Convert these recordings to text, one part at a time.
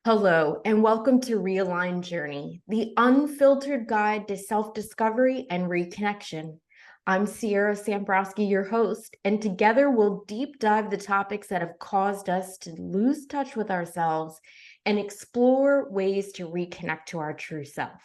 Hello, and welcome to Realign Journey, the unfiltered guide to self-discovery and reconnection. I'm Sierra Sambrowski, your host, and together we'll deep dive the topics that have caused us to lose touch with ourselves and explore ways to reconnect to our true self.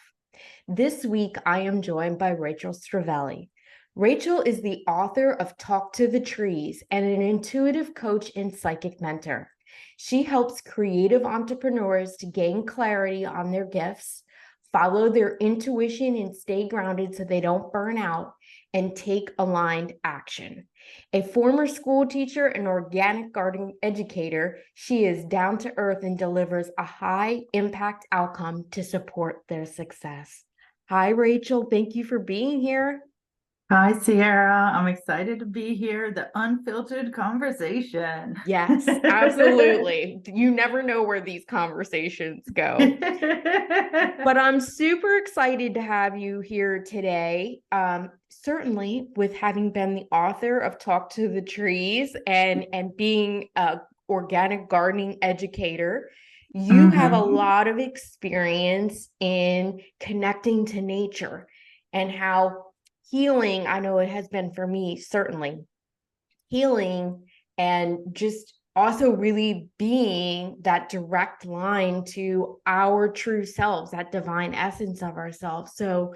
This week, I am joined by Rachel Strivelli. Rachel is the author of Talk to the Trees and an intuitive coach and psychic mentor. She helps creative entrepreneurs to gain clarity on their gifts, follow their intuition and stay grounded so they don't burn out, and take aligned action. A former school teacher and organic garden educator, she is down to earth and delivers a high impact outcome to support their success. Hi, Rachel. Thank you for being here. Hi, Sierra. I'm excited to be here. The unfiltered conversation. Yes, absolutely. You never know where these conversations go. But I'm super excited to have you here today. Certainly, with having been the author of Talk to the Trees and being a organic gardening educator, you have a lot of experience in connecting to nature and how healing, I know it has been for me, certainly healing and just also really being that direct line to our true selves, that divine essence of ourselves. So,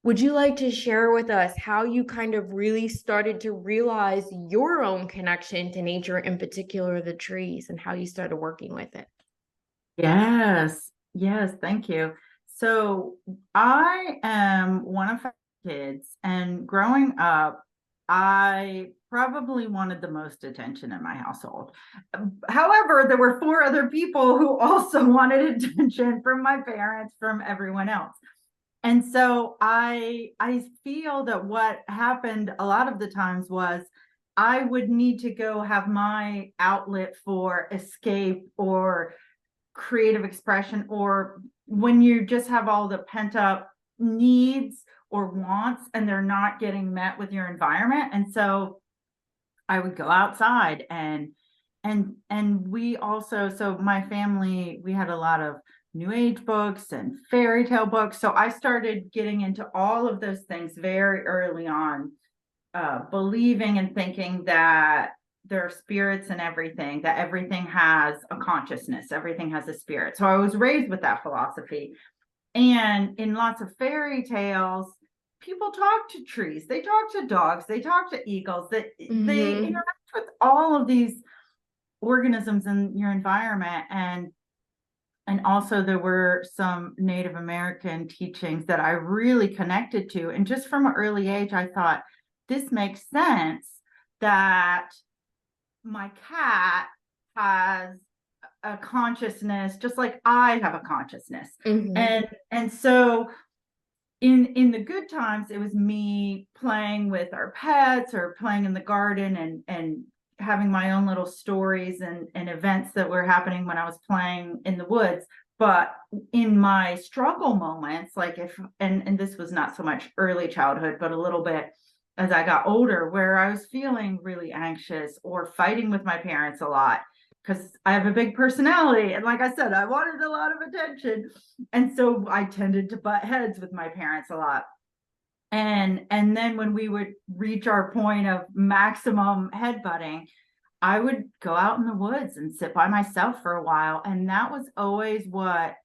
would you like to share with us how you kind of really started to realize your own connection to nature, in particular the trees, and how you started working with it? Yes, thank you. So I am one of five kids, and growing up, I probably wanted the most attention in my household. However, there were four other people who also wanted attention from my parents, from everyone else. And so I feel that what happened a lot of the times was I would need to go have my outlet for escape or creative expression, or when you just have all the pent up needs or wants and they're not getting met with your environment. And so I would go outside and we also, so my family, we had a lot of new age books and fairy tale books. So I started getting into all of those things very early on, believing and thinking that there are spirits and everything, that everything has a consciousness, everything has a spirit. So I was raised with that philosophy. And in lots of fairy tales, people talk to trees, they talk to dogs, they talk to eagles, that they interact with all of these organisms in your environment. And also there were some Native American teachings that I really connected to. And just from an early age, I thought, this makes sense that my cat has a consciousness just like I have a consciousness. And so in the good times, it was me playing with our pets or playing in the garden and having my own little stories and events that were happening when I was playing in the woods. But in my struggle moments, like if and this was not so much early childhood, but a little bit as I got older, where I was feeling really anxious or fighting with my parents a lot, because I have a big personality. And like I said, I wanted a lot of attention. And so I tended to butt heads with my parents a lot. And then when we would reach our point of maximum headbutting, I would go out in the woods and sit by myself for a while. And that was always what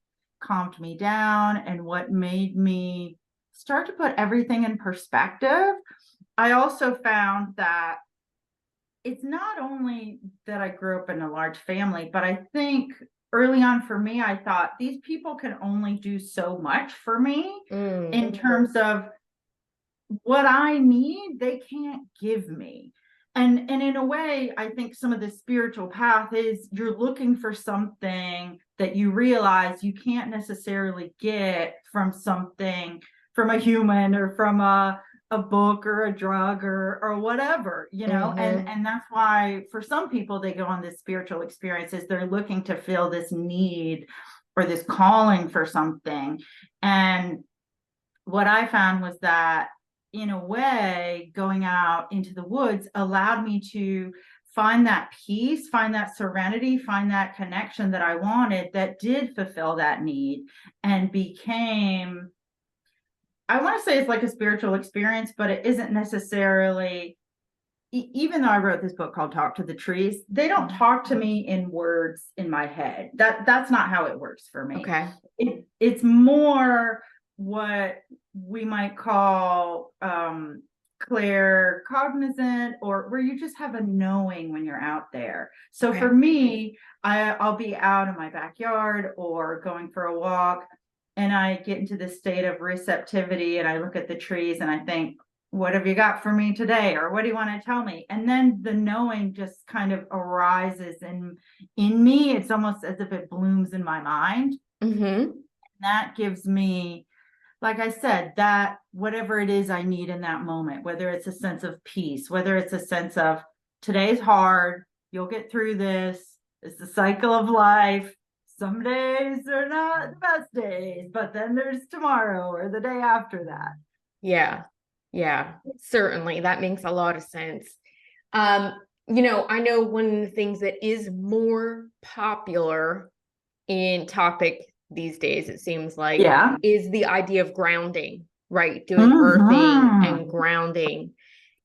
calmed me down and what made me start to put everything in perspective. I also found that it's not only that I grew up in a large family, but I think early on for me, I thought these people can only do so much for me in terms of what I need, they can't give me. And in a way, I think some of the spiritual path is you're looking for something that you realize you can't necessarily get from something, from a human or from a book or a drug or whatever, and that's why for some people they go on this spiritual experiences, they're looking to fill this need or this calling for something. And what I found was that in a way, going out into the woods allowed me to find that peace, find that serenity, find that connection that I wanted that did fulfill that need and became, I want to say it's like a spiritual experience, but it isn't necessarily, even though I wrote this book called Talk to the Trees, they don't talk to me in words in my head. That's not how it works for me. Okay. It's more what we might call clear cognizant, or where you just have a knowing when you're out there. So Okay. for me, I'll be out in my backyard or going for a walk, and I get into this state of receptivity, and I look at the trees and I think, what have you got for me today? Or what do you want to tell me? And then the knowing just kind of arises in me. It's almost as if it blooms in my mind. Mm-hmm. That gives me, like I said, that whatever it is I need in that moment, whether it's a sense of peace, whether it's a sense of today's hard, you'll get through this. It's the cycle of life. Some days are not the best days, but then there's tomorrow or the day after that. Yeah. Yeah, certainly. That makes a lot of sense. I know one of the things that is more popular in topic these days, it seems like, Yeah. is the idea of grounding, right? Doing earthing and grounding.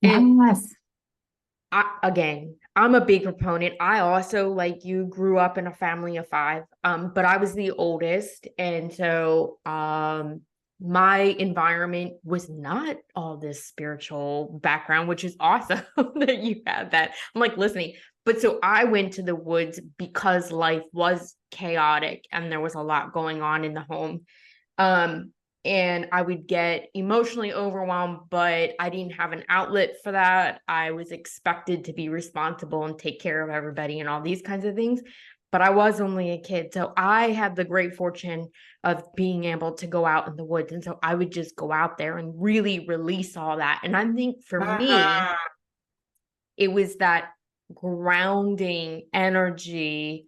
And Yes. I'm a big proponent. I also, like you, grew up in a family of 5, but I was the oldest. And so my environment was not all this spiritual background, which is awesome that you had that. I'm like listening. But so I went to the woods because life was chaotic and there was a lot going on in the home. And I would get emotionally overwhelmed, but I didn't have an outlet for that. I was expected to be responsible and take care of everybody and all these kinds of things. But I was only a kid. So I had the great fortune of being able to go out in the woods. And so I would just go out there and really release all that. And I think for me, it was that grounding energy.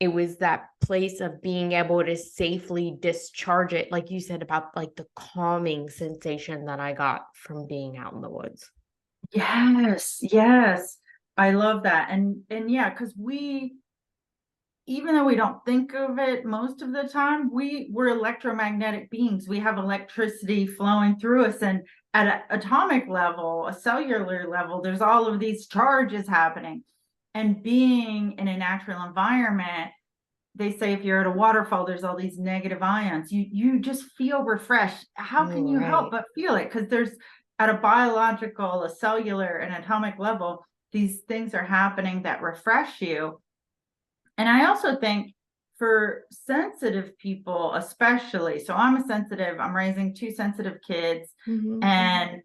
It was that place of being able to safely discharge it, like you said, about like the calming sensation that I got from being out in the woods. Yes, yes. I love that. And yeah, because even though we don't think of it most of the time, we're electromagnetic beings. We have electricity flowing through us. And at an atomic level, a cellular level, there's all of these charges happening. And being in a natural environment, they say if you're at a waterfall, there's all these negative ions. You just feel refreshed. How can you help but feel it? Because there's, at a biological, a cellular, and atomic level, these things are happening that refresh you. And I also think for sensitive people, especially, so I'm raising 2 sensitive kids, and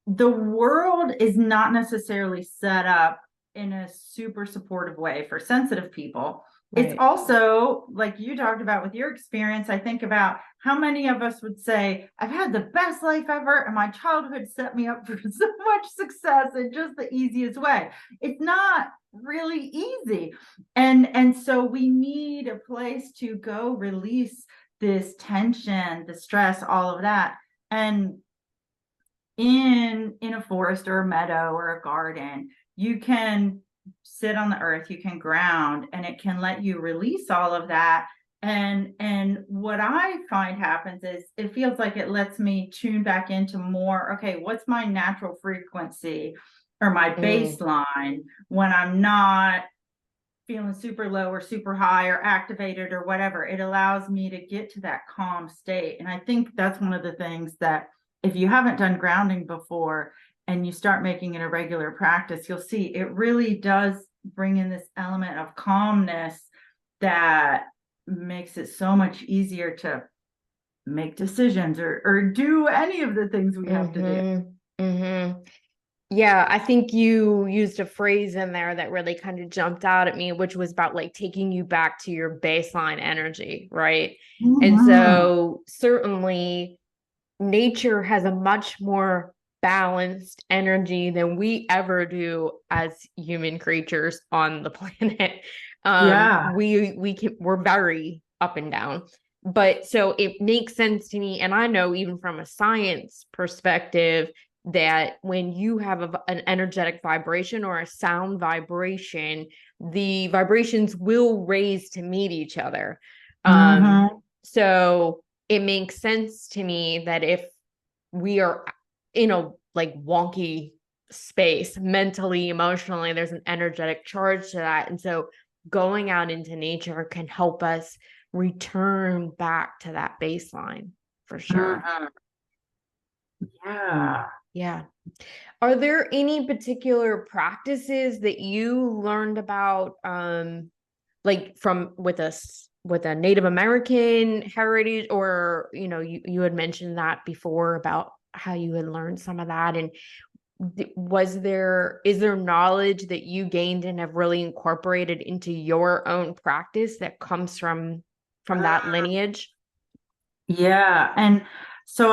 the world is not necessarily set up in a super supportive way for sensitive people. Right. It's also, like you talked about with your experience, I think about how many of us would say, I've had the best life ever, and my childhood set me up for so much success in just the easiest way. It's not really easy. And so we need a place to go release this tension, the stress, all of that. And in a forest or a meadow or a garden, you can sit on the earth, you can ground, and it can let you release all of that. And what I find happens is it feels like it lets me tune back into more, okay, what's my natural frequency or my baseline when I'm not feeling super low or super high or activated or whatever. It allows me to get to that calm state. And I think that's one of the things that, if you haven't done grounding before and you start making it a regular practice, you'll see it really does bring in this element of calmness that makes it so much easier to make decisions or do any of the things we have to do. Yeah, I think you used a phrase in there that really kind of jumped out at me, which was about like taking you back to your baseline energy, right? And so certainly nature has a much more balanced energy than we ever do as human creatures on the planet. We're very up and down. But so it makes sense to me. And I know even from a science perspective, that when you have an energetic vibration or a sound vibration, the vibrations will raise to meet each other. Mm-hmm. So it makes sense to me that if we are in a like wonky space mentally, emotionally, there's an energetic charge to that. And so going out into nature can help us return back to that baseline for sure. Mm-hmm. Yeah. Yeah. Are there any particular practices that you learned about like from with a Native American heritage, or you had mentioned that before about how you had learned some of that, and is there knowledge that you gained and have really incorporated into your own practice that comes from that lineage? Yeah. And so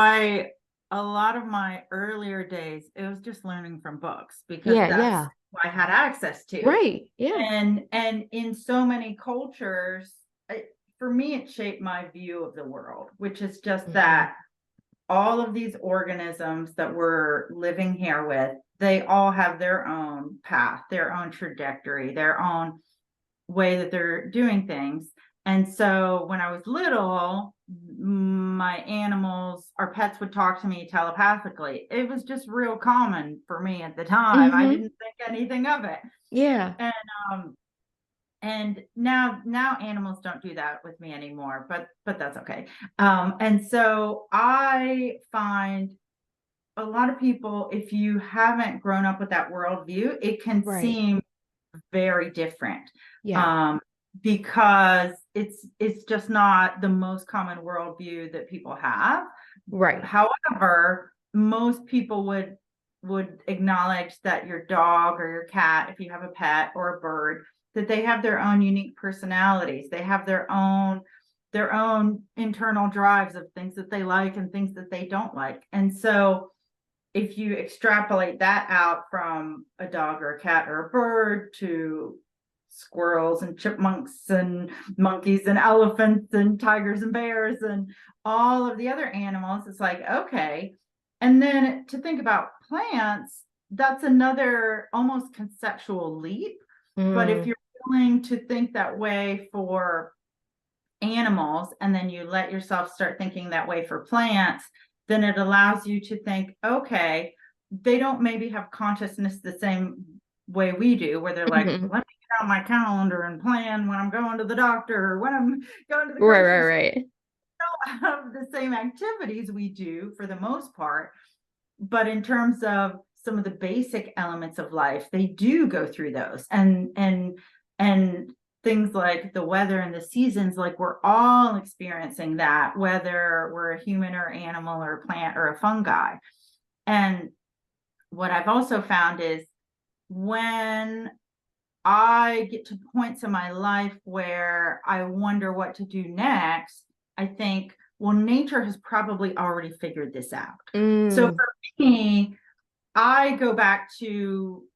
a lot of my earlier days, it was just learning from books because Yeah, that's yeah. what I had access to. Right. Yeah. And in so many cultures, for me, it shaped my view of the world, which is just Mhm. that all of these organisms that we're living here with, they all have their own path, their own trajectory, their own way that they're doing things. And so when I was little, my animals, our pets would talk to me telepathically. It was just real common for me at the time. I Mhm. didn't think anything of it. Yeah. And now animals don't do that with me anymore, but that's okay. And so I find a lot of people, if you haven't grown up with that worldview, it can Right. seem very different. Yeah. um, because it's just not the most common worldview that people have. Right. However, most people would acknowledge that your dog or your cat, if you have a pet or a bird, that they have their own unique personalities. They have their own internal drives of things that they like and things that they don't like. And so if you extrapolate that out from a dog or a cat or a bird to squirrels and chipmunks and monkeys and elephants and tigers and bears and all of the other animals, it's like, okay. And then to think about plants, that's another almost conceptual leap. But if Mm. you're willing to think that way for animals, and then you let yourself start thinking that way for plants, then it allows you to think, okay, they don't maybe have consciousness the same way we do, where they're like, Mhm. let me get out my calendar and plan when I'm going to the doctor or when I'm going to the Right, grocery right, store. right. They don't have the same activities we do for the most part. But in terms of some of the basic elements of life, they do go through those. And things like the weather and the seasons, like we're all experiencing that, whether we're a human or animal or a plant or a fungi. And what I've also found is when I get to points in my life where I wonder what to do next, I think, well, nature has probably already figured this out. So Mm. for me, I go back to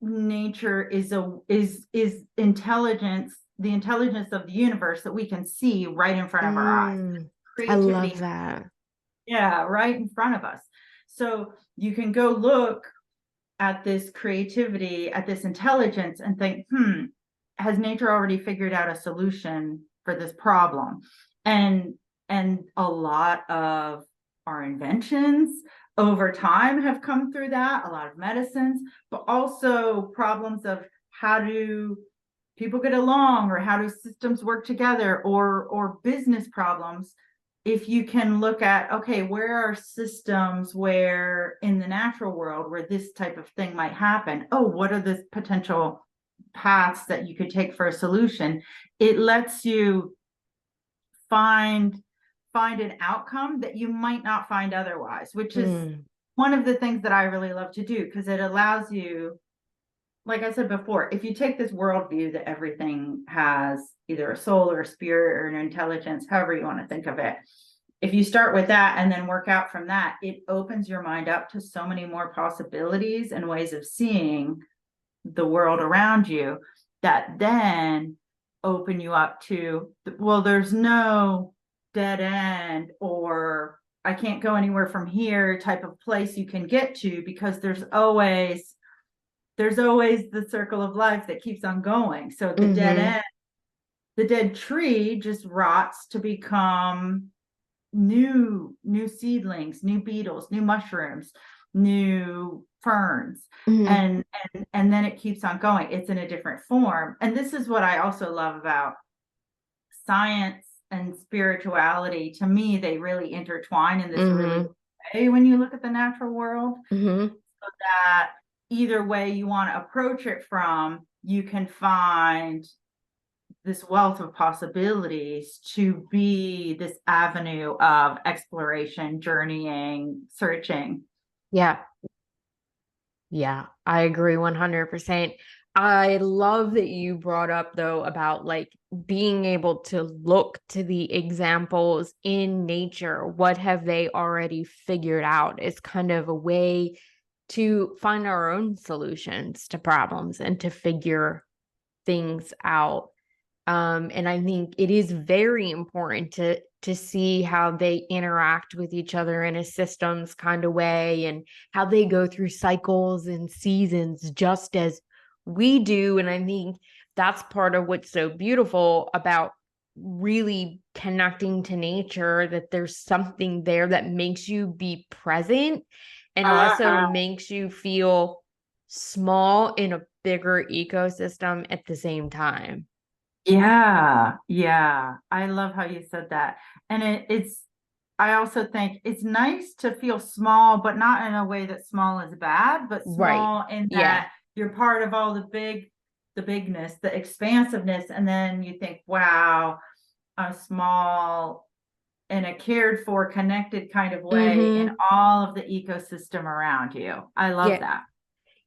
nature is intelligence, the intelligence of the universe that we can see right in front of our eyes. Mm. I love Creativity, that. yeah, right in front of us. So you can go look at this creativity, at this intelligence, and think, has nature already figured out a solution for this problem? And a lot of our inventions over time have come through that, a lot of medicines, but also problems of how do people get along, or how do systems work together, or business problems. If you can look at, okay, where are systems where in the natural world where this type of thing might happen? Oh, what are the potential paths that you could take for a solution? It lets you find an outcome that you might not find otherwise, which is Mm. one of the things that I really love to do, because it allows you, like I said before, if you take this worldview that everything has either a soul or a spirit or an intelligence, however you want to think of it, if you start with that and then work out from that, it opens your mind up to so many more possibilities and ways of seeing the world around you that then open you up to, well, there's no dead end or I can't go anywhere from here type of place you can get to, because there's always the circle of life that keeps on going. So the dead Mm-hmm. end, the dead tree just rots to become new seedlings, new beetles, new mushrooms, new ferns. Mm-hmm. And then it keeps on going. It's in a different form. And this is what I also love about science and spirituality. To me, they really intertwine in this really Mm-hmm. way when you look at the natural world. Mm-hmm. So that either way you want to approach it from, you can find this wealth of possibilities to be this avenue of exploration, journeying, searching. Yeah. Yeah, I agree 100%. I love that you brought up though about like being able to look to the examples in nature. What have they already figured out? It's kind of a way to find our own solutions to problems and to figure things out. And I think it is very important to see how they interact with each other in a systems kind of way, and how they go through cycles and seasons just as we do. And I think that's part of what's so beautiful about really connecting to nature, that there's something there that makes you be present and also Uh-huh. makes you feel small in a bigger ecosystem at the same time. Yeah, yeah. I love how you said that. And I also think it's nice to feel small, but not in a way that small is bad, but Right. small in Yeah. that you're part of all the bigness, the expansiveness. And then you think, wow, I'm small in a cared for, connected kind of way in Mm-hmm. all of the ecosystem around you. I love Yeah. that.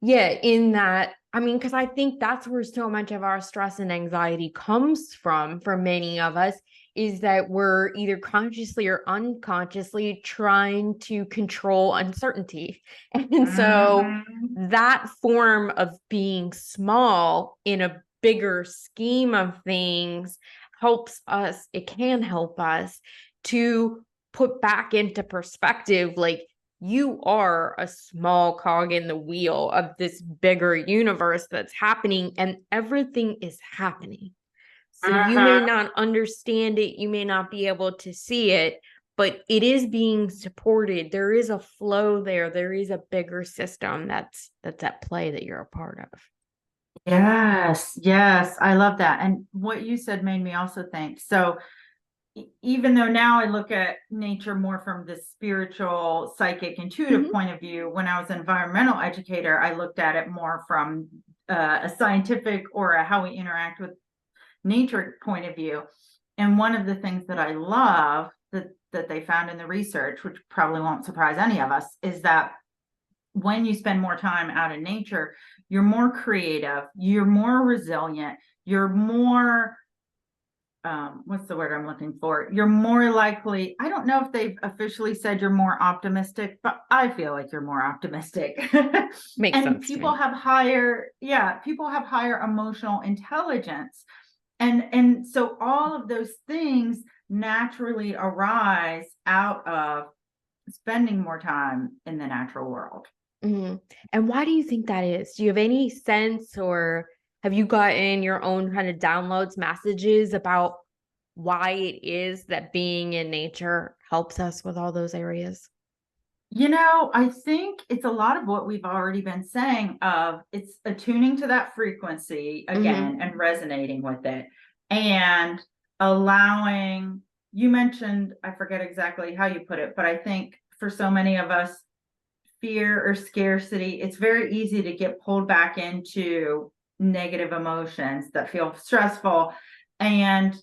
Yeah. In that, I mean, because I think that's where so much of our stress and anxiety comes from for many of us, is that we're either consciously or unconsciously trying to control uncertainty. And so Mhm. that form of being small in a bigger scheme of things helps us, it can help us to put back into perspective, like, you are a small cog in the wheel of this bigger universe that's happening, and everything is happening. So you may Uh-huh. not understand it, you may not be able to see it, but it is being supported. There is a flow there. There is a bigger system that's at play that you're a part of. Yes, yes, I love that. And what you said made me also think. So even though now I look at nature more from the spiritual, psychic, intuitive Mhm. point of view, when I was an environmental educator, I looked at it more from a scientific or a how we interact with nature point of view. And one of the things that I love that they found in the research, which probably won't surprise any of us, is that when you spend more time out in nature, you're more creative, you're more resilient, you're more what's the word I'm looking for? You're more likely, I don't know if they've officially said you're more optimistic, but I feel like you're more optimistic. Makes And sense to people me. have higher, yeah, people have higher emotional intelligence. And so all of those things naturally arise out of spending more time in the natural world. Mhm. And why do you think that is? Do you have any sense, or have you gotten your own kind of downloads, messages about why it is that being in nature helps us with all those areas? I think it's a lot of what we've already been saying of it's attuning to that frequency Hmm. again and resonating with it and allowing, you mentioned, I forget exactly how you put it, but I think for so many of us, fear or scarcity, it's very easy to get pulled back into negative emotions that feel stressful. And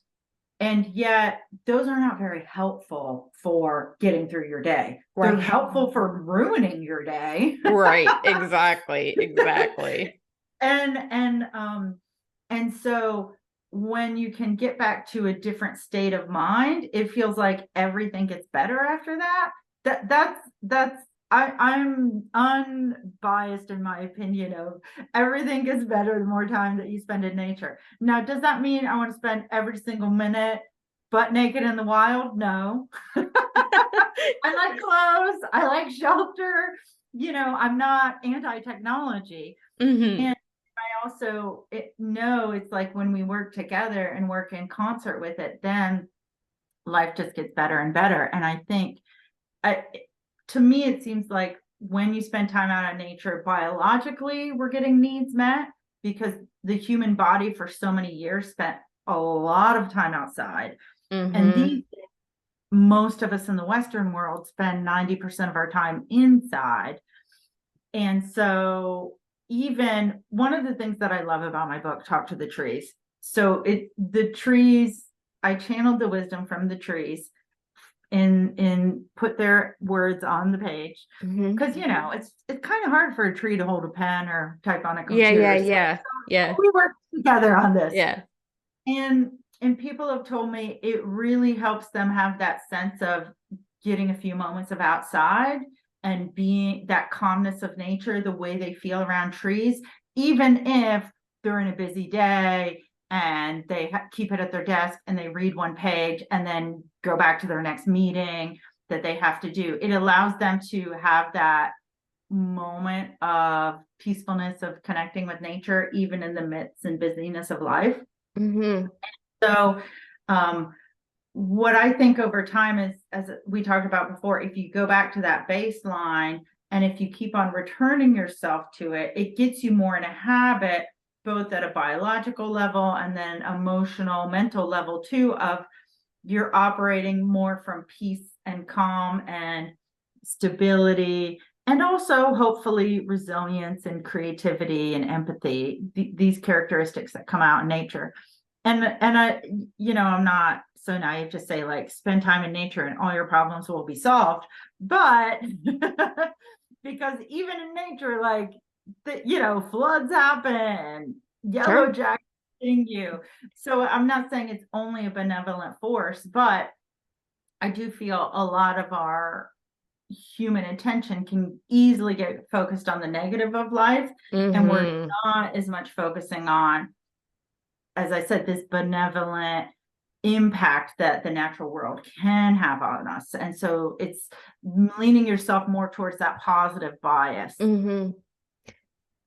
and yet, those are not very helpful for getting through your day. They're Right. helpful for ruining your day. Right. Exactly. Exactly. And and so when you can get back to a different state of mind, it feels like everything gets better after that. That's I'm unbiased in my opinion of everything gets better the more time that you spend in nature. Now, does that mean I want to spend every single minute butt naked in the wild? No. I like clothes. I like shelter. I'm not anti-technology. Mm-hmm. And I also know it's like when we work together and work in concert with it, then life just gets better and better. And I think, to me, it seems like when you spend time out in nature, biologically, we're getting needs met because the human body for so many years spent a lot of time outside. And Mm-hmm. most of us in the Western world spend 90% of our time inside. And so even one of the things that I love about my book, Talk to the Trees. So the trees, I channeled the wisdom from the trees in put their words on the page. Mm-hmm. Because it's kind of hard for a tree to hold a pen or type on a Yeah, yeah, computer. So yeah, yeah, we work together on this. yeah. And people have told me it really helps them have that sense of getting a few moments of outside and being that calmness of nature, the way they feel around trees, even if they're in a busy day and they keep it at their desk and they read one page and then go back to their next meeting that they have to do. It allows them to have that moment of peacefulness, of connecting with nature, even in the midst and busyness of life. Mm-hmm. So, what I think over time is, as we talked about before, if you go back to that baseline and if you keep on returning yourself to it, it gets you more in a habit, both at a biological level and then emotional, mental level too, of you're operating more from peace and calm and stability, and also hopefully resilience and creativity and empathy, these characteristics that come out in nature. And I, I'm not so naive to say like spend time in nature and all your problems will be solved, but because even in nature, like floods happen, yellow Sure. jackets sting you. So I'm not saying it's only a benevolent force, but I do feel a lot of our human attention can easily get focused on the negative of life, and we're Mm-hmm. not as much focusing on, as I said, this benevolent impact that the natural world can have on us. And so it's leaning yourself more towards that positive bias. Mm-hmm.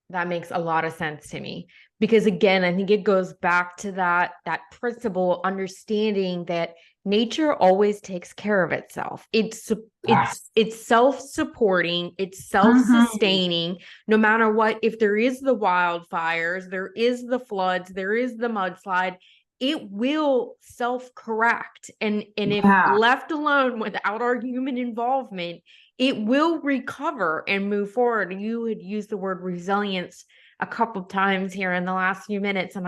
That makes a lot of sense to me because again, I think it goes back to that principle understanding that nature always takes care of itself. Yes. It's self-supporting, it's Mhm. self-sustaining no matter what. If there is the wildfires, there is the floods, there is the mudslide, it will self-correct. And if Yeah. left alone without our human involvement, it will recover and move forward. You had used the word resilience a couple of times here in the last few minutes, and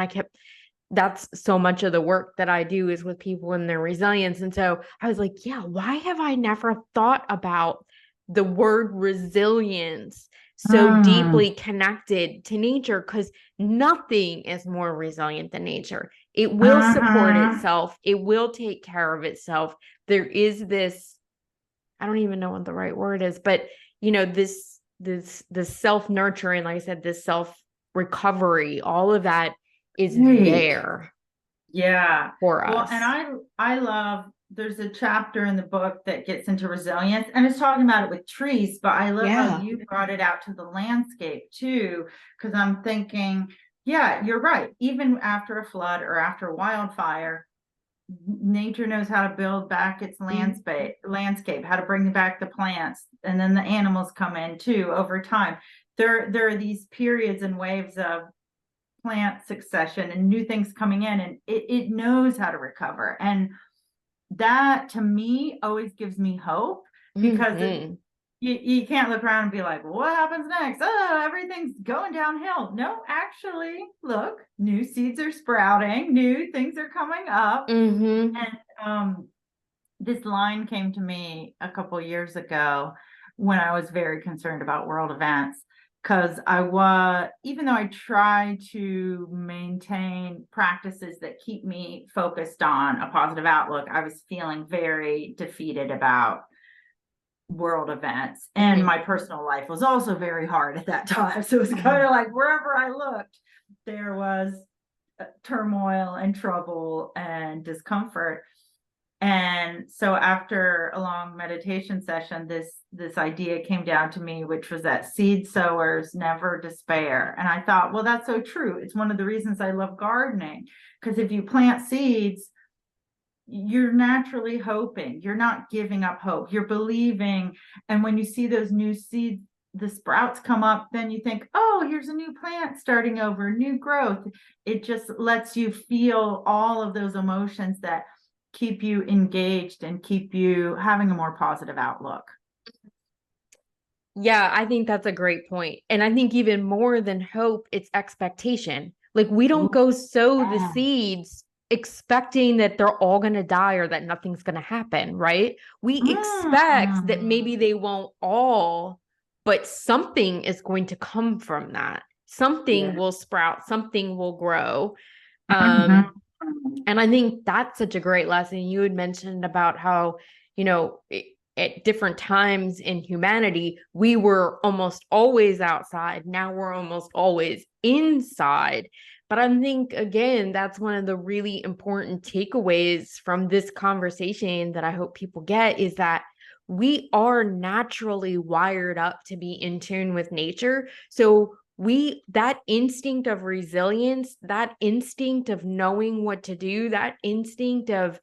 that's so much of the work that I do is with people and their resilience. And so I was like, yeah, why have I never thought about the word resilience so Mm. deeply connected to nature? Because nothing is more resilient than nature. It will support Mhm. itself, it will take care of itself. There is this, I don't even know what the right word is, but this self-nurturing, like I said, this self-recovery, all of that is Right. there Yeah. for Well, and us. I love, there's a chapter in the book that gets into resilience and it's talking about it with trees, but I love how Yeah. you brought it out to the landscape too, because I'm thinking, yeah, you're right. Even after a flood or after a wildfire, nature knows how to build back its landscape, how to bring back the plants, and then the animals come in too over time. There are these periods and waves of plant succession and new things coming in, and it knows how to recover. And that to me always gives me hope, because Mm-hmm. you can't look around and be like, well, what happens next? Oh, everything's going downhill. No, actually, look, new seeds are sprouting, new things are coming up. Mm-hmm. And this line came to me a couple years ago when I was very concerned about world events, because even though I try to maintain practices that keep me focused on a positive outlook, I was feeling very defeated about world events. And Mm-hmm. my personal life was also very hard at that time. So it was kind of like wherever I looked, there was turmoil and trouble and discomfort. And so after a long meditation session, this idea came down to me, which was that seed sowers never despair. And I thought, well, that's so true. It's one of the reasons I love gardening, because if you plant seeds, you're naturally hoping. You're not giving up hope. You're believing. And when you see those new seeds, the sprouts come up, then you think, oh, here's a new plant starting over, new growth. It just lets you feel all of those emotions that keep you engaged and keep you having a more positive outlook. Yeah, I think that's a great point. And I think even more than hope, it's expectation. Like we don't go sow the Yeah. seeds expecting that they're all going to die or that nothing's going to happen, right? We expect that maybe Mm. they won't all, but something is going to come from that. Something Yeah. will sprout, something will grow. Mhm. And I think that's such a great lesson. You had mentioned about how, you know, at different times in humanity, we were almost always outside. Now we're almost always inside. But I think, again, that's one of the really important takeaways from this conversation that I hope people get is that we are naturally wired up to be in tune with nature. So that instinct of resilience, that instinct of knowing what to do, that instinct of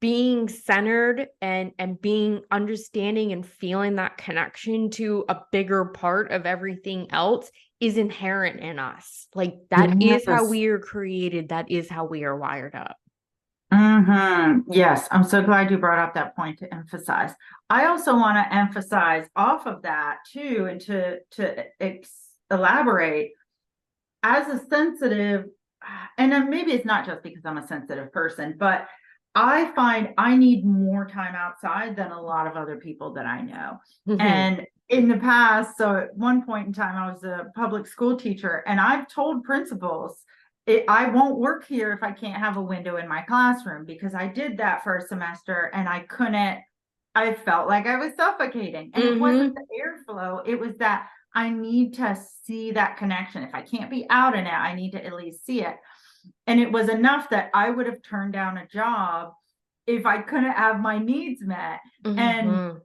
being centered and being understanding and feeling that connection to a bigger part of everything else is inherent in us. Like that is how Yes. we are created, that is how we are wired up. Yes, I'm so glad you brought up that point to emphasize. I also want to emphasize off of that too, and to elaborate as a sensitive, and then maybe it's not just because I'm a sensitive person, but I find I need more time outside than a lot of other people that I know. Mhm. And in the past, so at one point in time, I was a public school teacher, and I've told principals, I won't work here if I can't have a window in my classroom, because I did that for a semester and I couldn't, I felt like I was suffocating. And it wasn't Mhm. the airflow, it was that I need to see that connection. If I can't be out in it, I need to at least see it. And it was enough that I would have turned down a job if I couldn't have my needs met. And Mhm.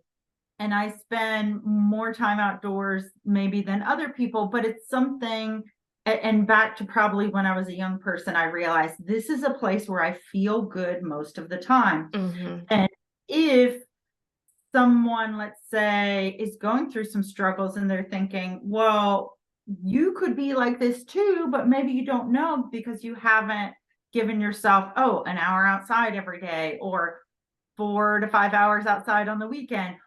and I spend more time outdoors maybe than other people, but it's something, and back to probably when I was a young person, I realized this is a place where I feel good most of the time. Mhm. And if someone, let's say, is going through some struggles and they're thinking, well, you could be like this too, but maybe you don't know because you haven't given yourself, oh, an hour outside every day or 4 to 5 hours outside on the weekend.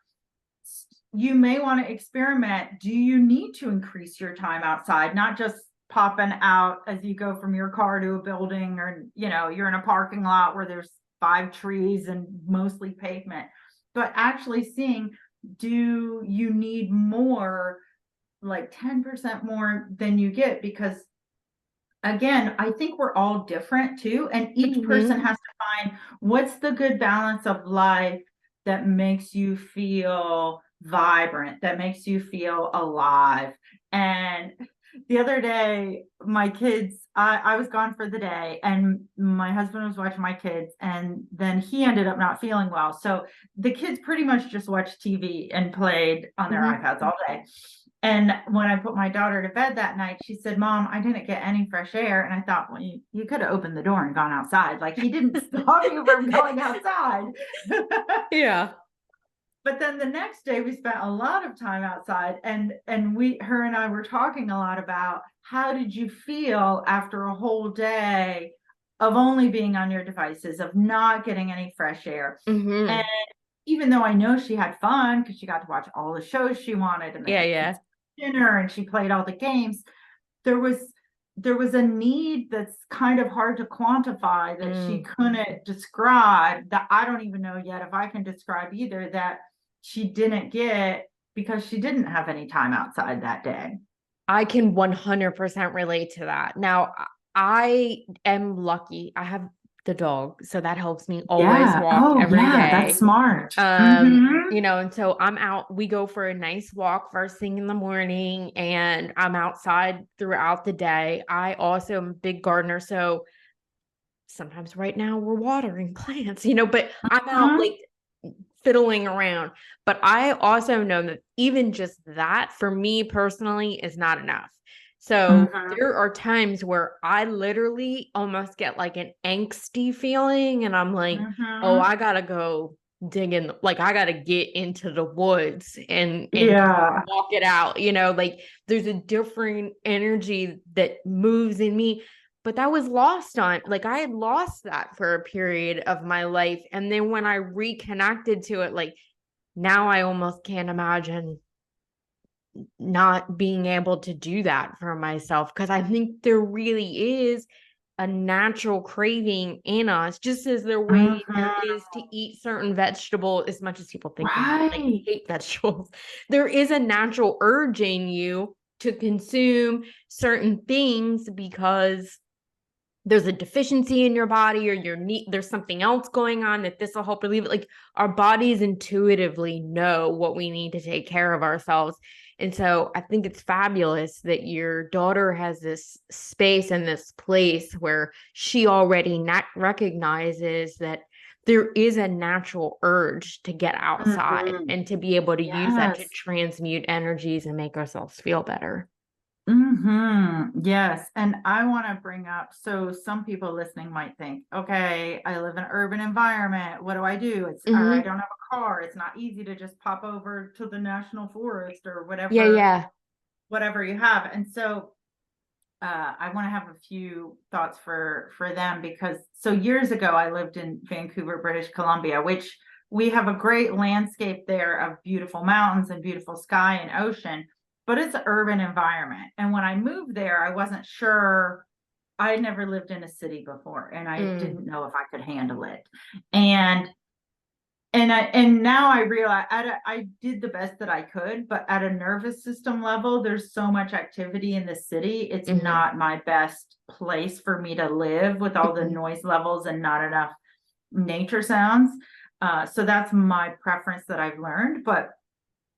You may want to experiment. Do you need to increase your time outside, not just popping out as you go from your car to a building, or you're in a parking lot where there's 5 trees and mostly pavement, but actually seeing, do you need more, like 10% more than you get? Because again, I think we're all different too, and each person Mhm. has to find what's the good balance of life that makes you feel vibrant, that makes you feel alive. And the other day, my kids, I was gone for the day, and my husband was watching my kids, and then he ended up not feeling well. So the kids pretty much just watched TV and played on their Mhm. iPads all day. And when I put my daughter to bed that night, she said, Mom, I didn't get any fresh air. And I thought, well, you could have opened the door and gone outside. Like, he didn't stop you from going outside. Yeah. But then the next day we spent a lot of time outside, and her and I were talking a lot about, how did you feel after a whole day of only being on your devices, of not getting any fresh air? And Mhm. even though I know she had fun because she got to watch all the shows she wanted, and they Yeah, took yeah. pizza dinner and she played all the games, there was there was a need that's kind of hard to quantify, that she Mm. couldn't describe, that I don't even know yet if I can describe either, that she didn't get because she didn't have any time outside that day. I can 100% relate to that. Now, I am lucky. I have the dog, so that helps me always Yeah. walk Oh, every yeah. That's day. smart. Mm-hmm. And so I'm out, we go for a nice walk first thing in the morning, and I'm outside throughout the day. I also am a big gardener, so sometimes right now we're watering plants, but I'm out Mhm. like fiddling around. But I also know that even just that for me personally is not enough. So Mhm. there are times where I literally almost get like an angsty feeling, and I'm like, oh, Mhm. I gotta go dig in, like I gotta get into the woods and Yeah. walk it out, like there's a different energy that moves in me. But that was lost on, like I had lost that for a period of my life. And then when I reconnected to it, like now I almost can't imagine not being able to do that for myself, because I think there really is a natural craving in us, just as there Mhm. is to eat certain vegetable, as much as people think we like Right. hate vegetables. There is a natural urge in you to consume certain things because there's a deficiency in your body, or there's something else going on that this will help relieve it. Like our bodies intuitively know what we need to take care of ourselves. And so I think it's fabulous that your daughter has this space and this place where she already recognizes that there is a natural urge to get outside Mhm. and to be able to use that to Yes. transmute energies and make ourselves feel better. Yes. And I want to bring up, so some people listening might think, okay, I live in an urban environment. What do I do? Or I Mm-hmm. don't have a car. It's not easy to just pop over to the national forest or Yeah, whatever, yeah. whatever you have. And so I want to have a few thoughts for them, because so years ago I lived in Vancouver, British Columbia, which we have a great landscape there of beautiful mountains and beautiful sky and ocean, but it's an urban environment. And when I moved there, I wasn't sure. I had never lived in a city before, and I Mm. didn't know if I could handle it. And now I realize I did the best that I could, but at a nervous system level, there's so much activity in the city. It's Mm-hmm. not my best place for me to live with all the Mm-hmm. noise levels and not enough nature sounds. So that's my preference that I've learned. But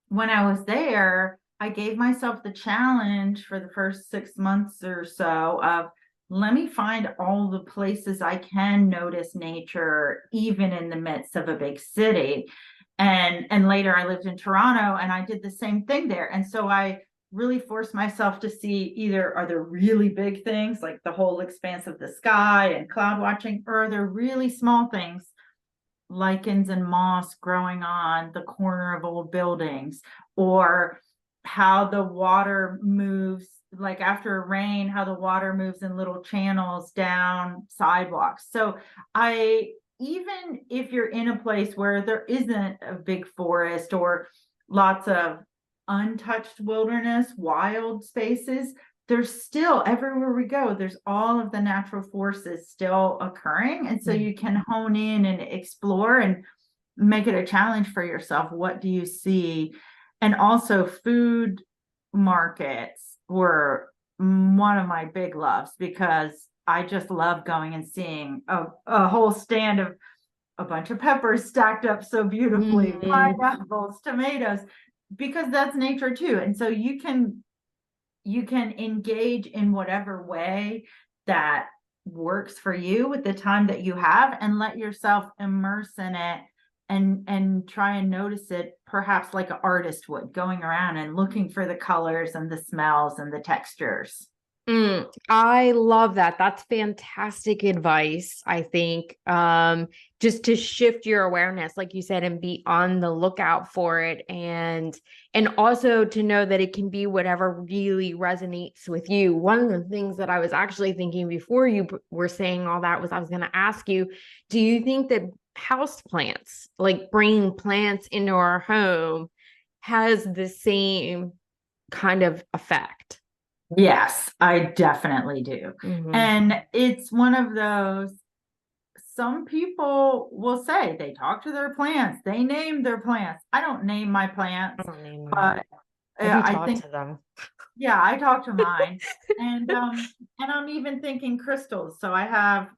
when I was there, I gave myself the challenge for the first 6 months or so of, let me find all the places I can notice nature, even in the midst of a big city. And later I lived in Toronto and I did the same thing there. And so I really forced myself to see, either are there really big things like the whole expanse of the sky and cloud watching, or are there really small things, lichens and moss growing on the corner of old buildings, or how the water moves, like after rain, how the water moves in little channels down sidewalks. So I, even if you're in a place where there isn't a big forest or lots of untouched wilderness, wild spaces, there's still, everywhere we go, there's all of the natural forces still occurring. And so you can hone in and explore and make it a challenge for yourself. What do you see? And also, food markets were one of my big loves, because I just love going and seeing a whole stand of a bunch of peppers stacked up so beautifully, Mm-hmm. pineapples, tomatoes, because that's nature too. And so you can engage in whatever way that works for you with the time that you have, and let yourself immerse in it, and try and notice it, perhaps like an artist would, going around and looking for the colors and the smells and the textures. I love that. That's fantastic advice, I think. Just to shift your awareness, like you said, and be on the lookout for it, and also to know that it can be whatever really resonates with you. One of the things that I was actually thinking before you were saying all that was, I was going to ask you, do you think that house plants, like bringing plants into our home, has the same kind of effect? Yes, I definitely do. Mm-hmm. And it's one of those, some people will say they talk to their plants, they name their plants. I don't name my I plants, don't name mine. but I do I talk think, to them. yeah, I talk to mine. And I'm even thinking crystals. So I have,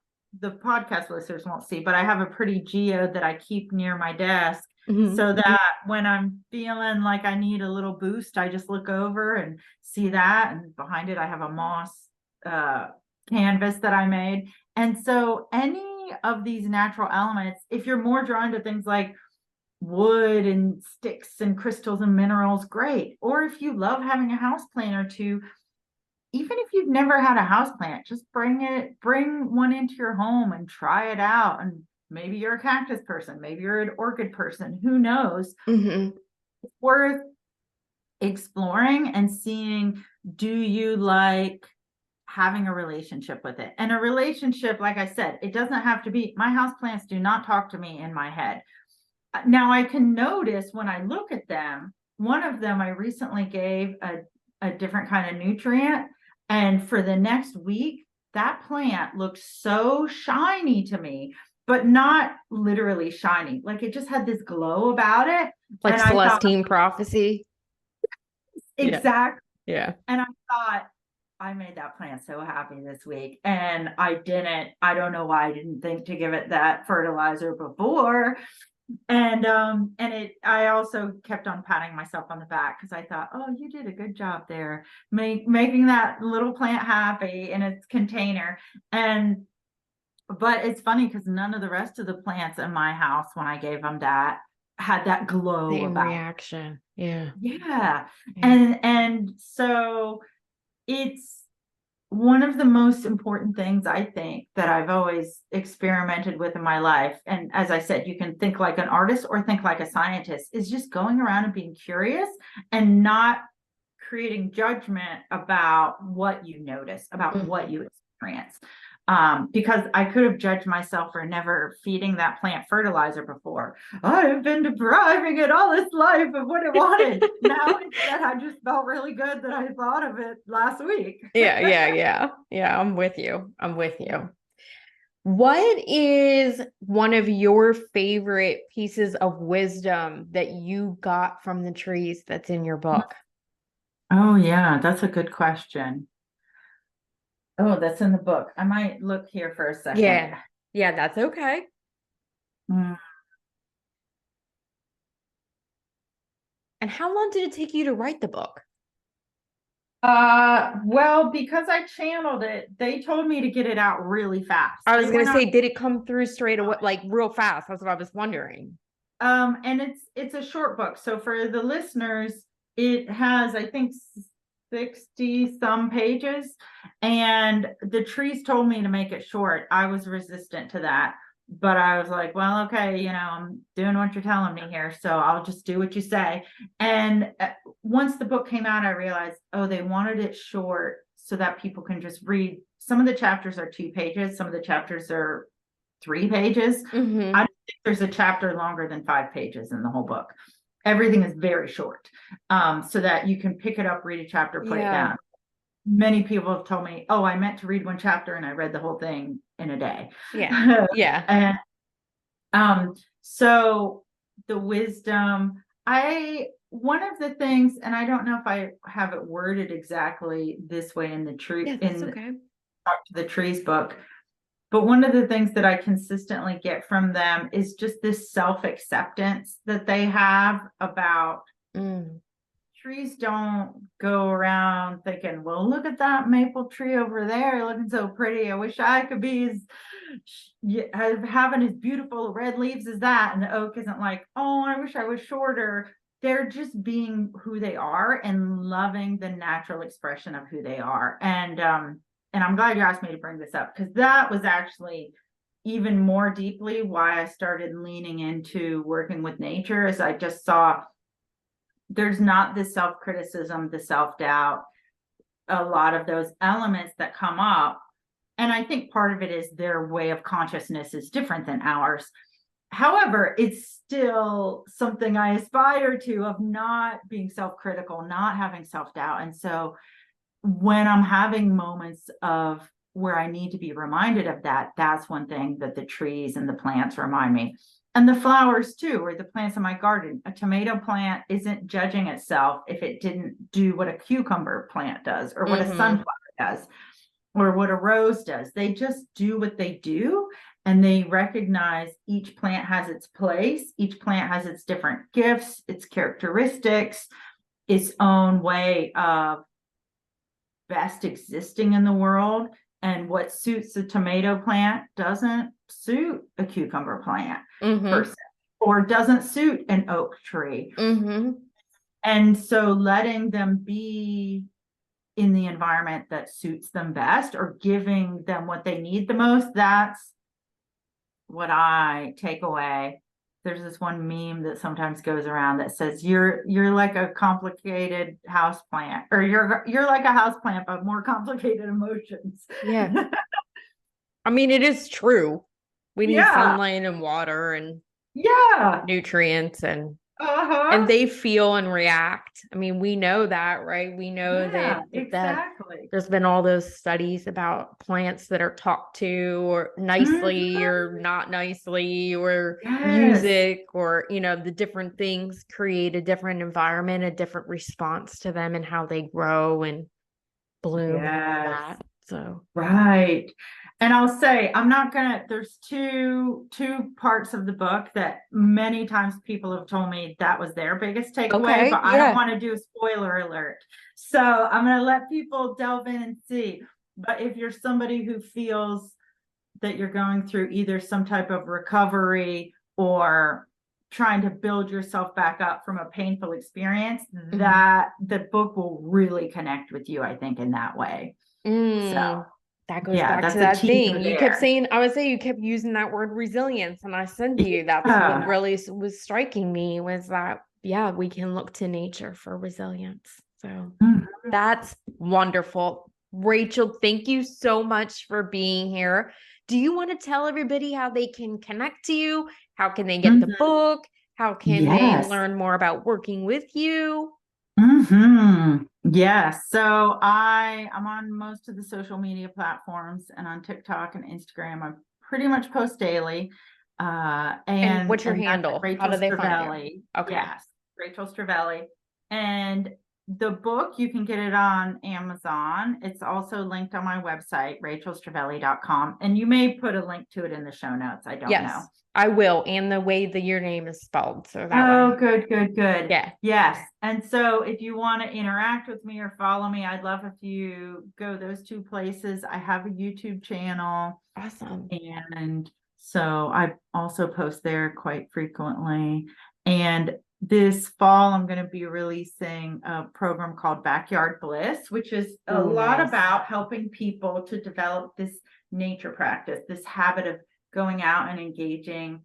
the podcast listeners won't see, but I have a pretty geode that I keep near my desk, Mhm. so that when I'm feeling like I need a little boost, I just look over and see that. And behind it, I have a moss uh canvas that I made. And so any of these natural elements, if you're more drawn to things like wood and sticks and crystals and minerals, great. Or if you love having a house plant or two, even if you've never had a house plant, just bring one into your home and try it out. And maybe you're a cactus person, maybe you're an orchid person, who knows? Mm-hmm. It's worth exploring and seeing, do you like having a relationship with it? And a relationship, like I said, it doesn't have to be, my houseplants do not talk to me in my head. Now I can notice when I look at them, one of them I recently gave a different kind of nutrient. And for the next week, that plant looked so shiny to me, but not literally shiny. Like it just had this glow about it. Like And I thought, Celestine prophecy. exactly. Yeah. And I thought, I made that plant so happy this week. And I don't know why I didn't think to give it that fertilizer before. And I also kept on patting myself on the back because I thought, oh, you did a good job there, making that little plant happy in its container. But it's funny because none of the rest of the plants in my house, when I gave them that, had that glow Same about reaction. Yeah. yeah. And so it's one of the most important things I think that I've always experimented with in my life. And as I said, you can think like an artist or think like a scientist, is just going around and being curious and not creating judgment about what you notice, about what you experience. Because I could have judged myself for never feeding that plant fertilizer before. I have been depriving it all its life of what it wanted. Now instead, I just felt really good that I thought of it last week. Yeah. I'm with you. What is one of your favorite pieces of wisdom that you got from the trees that's in your book? Oh, yeah, that's a good question. Oh, that's in the book. I might look here for a second. Yeah, that's okay. Mm. And how long did it take you to write the book? Well, because I channeled it, they told me to get it out really fast. I was They gonna were say, not, did it come through straight away, like real fast? That's what I was wondering. and it's a short book. So for the listeners, it has, I think, 60 some pages, and the trees told me to make it short. I was resistant to that, but I was like, well, okay, I'm doing what you're telling me here, so I'll just do what you say. And once the book came out, I realized, oh, they wanted it short so that people can just read. Some of the chapters are 2 pages, some of the chapters are 3 pages. Mm-hmm. I don't think there's a chapter longer than 5 pages in the whole book. Everything is very short, so that you can pick it up, read a chapter, put it down. Many people have told me, oh, I meant to read 1 chapter and I read the whole thing in a day. Yeah. And so the wisdom, one of the things, and I don't know if I have it worded exactly this way in the tree, Yeah, that's okay. Talk to the Trees book, but one of the things that I consistently get from them is just this self-acceptance that they have about trees. Don't go around thinking, well, look at that maple tree over there looking so pretty. I wish I could be having as beautiful red leaves as that. And the oak isn't like, oh, I wish I was shorter. They're just being who they are and loving the natural expression of who they are. And I'm glad you asked me to bring this up, because that was actually even more deeply why I started leaning into working with nature. Is I just saw there's not the self-criticism, the self-doubt, a lot of those elements that come up. And I think part of it is their way of consciousness is different than ours. However, it's still something I aspire to, of not being self-critical, not having self-doubt. And so when I'm having moments of where I need to be reminded of that, that's one thing that the trees and the plants remind me. And the flowers too, or the plants in my garden. A tomato plant isn't judging itself if it didn't do what a cucumber plant does, or what a sunflower does, or what a rose does. They just do what they do, and they recognize each plant has its place. Each plant has its different gifts, its characteristics, its own way of best existing in the world. And what suits a tomato plant doesn't suit a cucumber plant Mm-hmm. per se, or doesn't suit an oak tree. Mm-hmm. And so letting them be in the environment that suits them best, or giving them what they need the most, that's what I take away. There's this one meme that sometimes goes around that says you're like a complicated house plant, or you're like a house plant but more complicated emotions. Yeah. I mean, it is true. We need Yeah. sunlight and water and Yeah. nutrients, and Uh-huh. they feel and react. I mean, we know that, right? We know Yeah, that exactly. there's been all those studies about plants that are talked to or nicely or not nicely, or Yes. music, or, the different things create a different environment, a different response to them and how they grow and bloom and all that. So, right. And I'll say, there's two parts of the book that many times people have told me that was their biggest takeaway, okay, but I don't want to do a spoiler alert. So I'm going to let people delve in and see. But if you're somebody who feels that you're going through either some type of recovery or trying to build yourself back up from a painful experience, that the book will really connect with you, I think, in that way. So that goes yeah, back that's to a that thing. teaser You kept there. saying, I would say you kept using that word resilience. And I said to you, that's what really was striking me, was that, yeah, we can look to nature for resilience. So that's wonderful. Rachel, thank you so much for being here. Do you want to tell everybody how they can connect to you? How can they get the book? How can they learn more about working with you? Yes. So I'm on most of the social media platforms, and on TikTok and Instagram, I pretty much post daily. And what's your handle? Rachel How do they find Strivelli. you? Okay. Yes, Rachel Strivelli. And the book, you can get it on Amazon. It's also linked on my website, rachelstrivelli.com. And you may put a link to it in the show notes. I don't know. I will. And the way that your name is spelled. So that way. Good. Yeah. Yes. And so if you want to interact with me or follow me, I'd love if you go those two places. I have a YouTube channel. Awesome. And so I also post there quite frequently. And this fall, I'm going to be releasing a program called Backyard Bliss, which is a lot about helping people to develop this nature practice, this habit of going out and engaging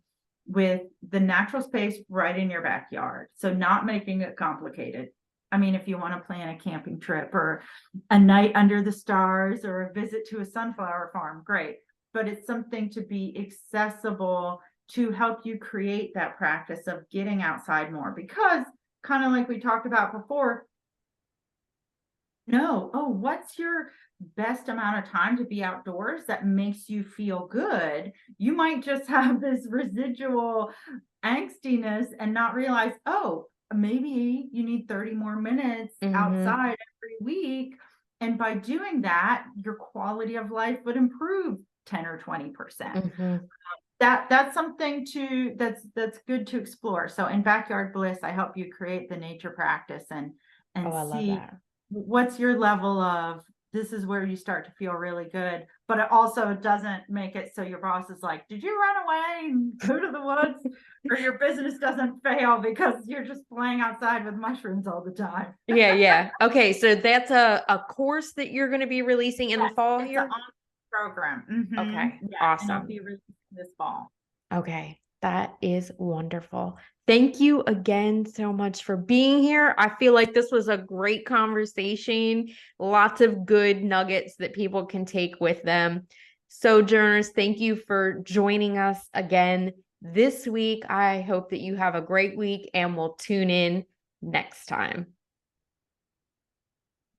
with the natural space right in your backyard. So not making it complicated. I mean, if you want to plan a camping trip or a night under the stars or a visit to a sunflower farm, great. But it's something to be accessible to help you create that practice of getting outside more, because kind of like we talked about before, what's your best amount of time to be outdoors that makes you feel good? You might just have this residual angstiness and not realize, maybe you need 30 more minutes outside every week. And by doing that, your quality of life would improve 10 or 20%. That's something that's good to explore. So in Backyard Bliss, I help you create the nature practice and see what's your level of, this is where you start to feel really good, but it also doesn't make it so your boss is like, did you run away and go to the woods? Or your business doesn't fail because you're just playing outside with mushrooms all the time. Yeah. Okay. So that's a course that you're going to be releasing in the fall here? It's an program. Okay. Yeah, awesome. and it'll be released this fall. Okay. That is wonderful. Thank you again so much for being here. I feel like this was a great conversation. Lots of good nuggets that people can take with them. Sojourners, thank you for joining us again this week. I hope that you have a great week, and we'll tune in next time.